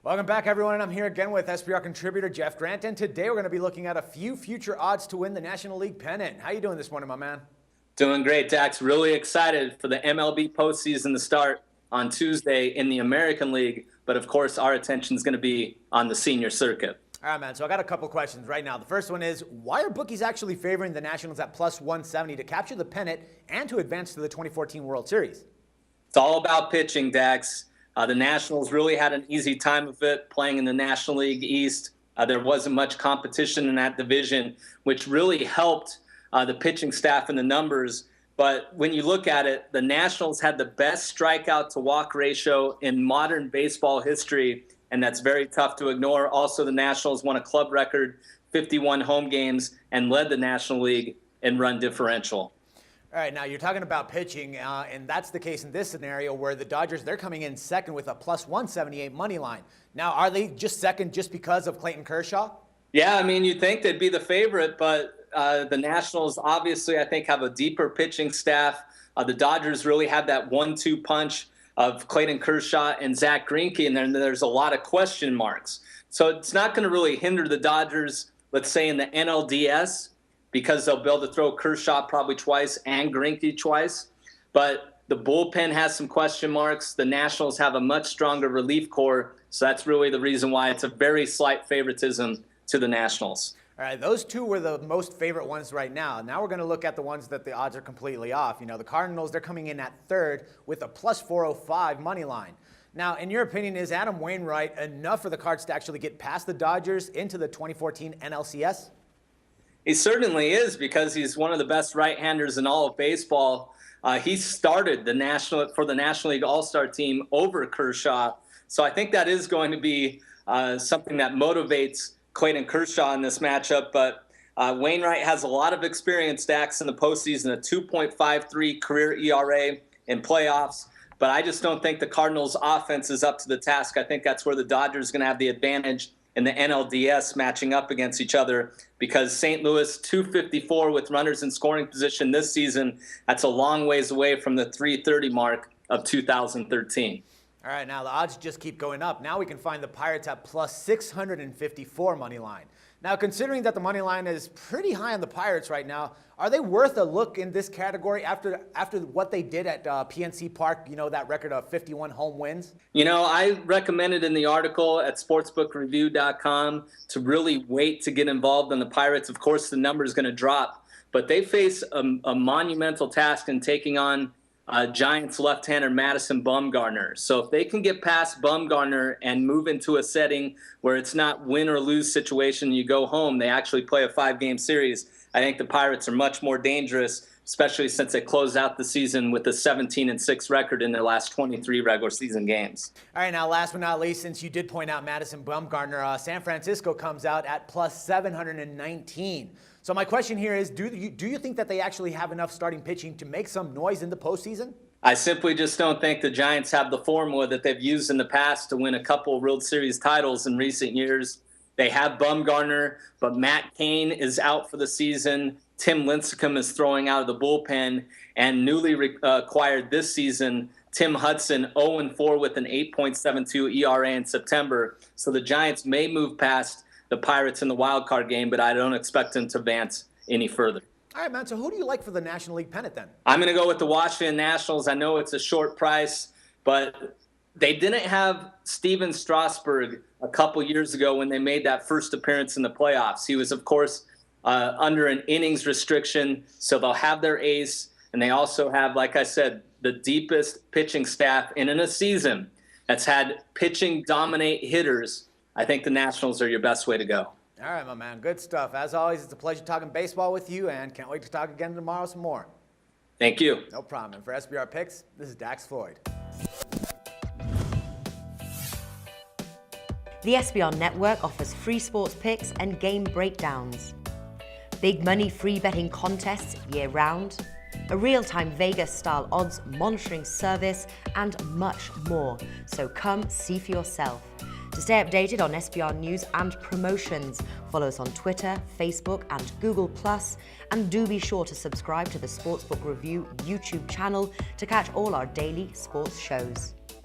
Welcome back, everyone, and I'm here again with SBR contributor Jeff Grant, and today we're going to be looking at a few future odds to win the National League pennant. How you doing this morning, my man? Doing great, Dax. Really excited for the MLB postseason to start on Tuesday in the American League, but of course our attention is going to be on the senior circuit. All right, man, so I got a couple questions right now. The first one is, why are bookies actually favoring the Nationals at plus 170 to capture the pennant and to advance to the 2014 World Series? It's all about pitching, Dax. The Nationals really had an easy time of it playing in the National League East. There wasn't much competition in that division, which really helped the pitching staff and the numbers. But when you look at it, the Nationals had the best strikeout to walk ratio in modern baseball history, and that's very tough to ignore. Also, the Nationals won a club record 51 home games and led the National League in run differential. All right, now you're talking about pitching, and that's the case in this scenario where the Dodgers, they're coming in second with a plus 178 money line. Now, are they just second just because of Clayton Kershaw? Yeah, I mean, you'd think they'd be the favorite, but the Nationals obviously, I think, have a deeper pitching staff. The Dodgers really have that 1-2 punch of Clayton Kershaw and Zach Greinke, and then there's a lot of question marks. So it's not going to really hinder the Dodgers, let's say, in the NLDS, because they'll be able to throw Kershaw probably twice and Greinke twice. But the bullpen has some question marks. The Nationals have a much stronger relief corps, so that's really the reason why it's a very slight favoritism to the Nationals. All right, those two were the most favorite ones right now. Now we're going to look at the ones that the odds are completely off. You know, the Cardinals, they're coming in at third with a plus 405 money line. Now, in your opinion, is Adam Wainwright enough for the Cards to actually get past the Dodgers into the 2014 NLCS? He certainly is, because he's one of the best right-handers in all of baseball. He started for the National League All-Star team over Kershaw. So I think that is going to be something that motivates Clayton Kershaw in this matchup. But Wainwright has a lot of experience, Dax, in the postseason, a 2.53 career ERA in playoffs. But I just don't think the Cardinals' offense is up to the task. I think that's where the Dodgers are going to have the advantage in the NLDS matching up against each other, because St. Louis 254 with runners in scoring position this season, that's a long ways away from the 330 mark of 2013. All right, now the odds just keep going up. Now we can find the Pirates at plus 654 money line. Now, considering that the money line is pretty high on the Pirates right now, are they worth a look in this category after what they did at PNC Park, you know, that record of 51 home wins? You know, I recommended in the article at sportsbookreview.com to really wait to get involved in the Pirates. Of course, the number is going to drop, but they face a monumental task in taking on Giants left-hander Madison Bumgarner. So if they can get past Bumgarner and move into a setting where it's not win or lose situation, you go home, they actually play a 5-game series, I think the Pirates are much more dangerous, especially since they closed out the season with a 17-6 record in their last 23 regular season games. All right, now last but not least, since you did point out Madison Bumgarner, San Francisco comes out at plus 719. So my question here is, do you think that they actually have enough starting pitching to make some noise in the postseason? I simply just don't think the Giants have the formula that they've used in the past to win a couple of World Series titles in recent years. They have Bumgarner, but Matt Cain is out for the season. Tim Lincecum is throwing out of the bullpen, and newly acquired this season, Tim Hudson, 0-4 with an 8.72 ERA in September. So the Giants may move past the Pirates in the wild card game, but I don't expect them to advance any further. All right, man, so who do you like for the National League pennant then? I'm going to go with the Washington Nationals. I know it's a short price, but they didn't have Steven Strasburg a couple years ago when they made that first appearance in the playoffs. He was, of course, under an innings restriction, so they'll have their ace, and they also have, like I said, the deepest pitching staff. And in a season that's had pitching dominate hitters, I think the Nationals are your best way to go. All right, my man. Good stuff. As always, it's a pleasure talking baseball with you, and can't wait to talk again tomorrow some more. Thank you. No problem. And for SBR Picks, this is Dax Floyd. The SBR Network offers free sports picks and game breakdowns, big money free betting contests year-round, a real-time Vegas-style odds monitoring service, and much more. So come see for yourself. To stay updated on SBR news and promotions, follow us on Twitter, Facebook, and Google+, and do be sure to subscribe to the Sportsbook Review YouTube channel to catch all our daily sports shows.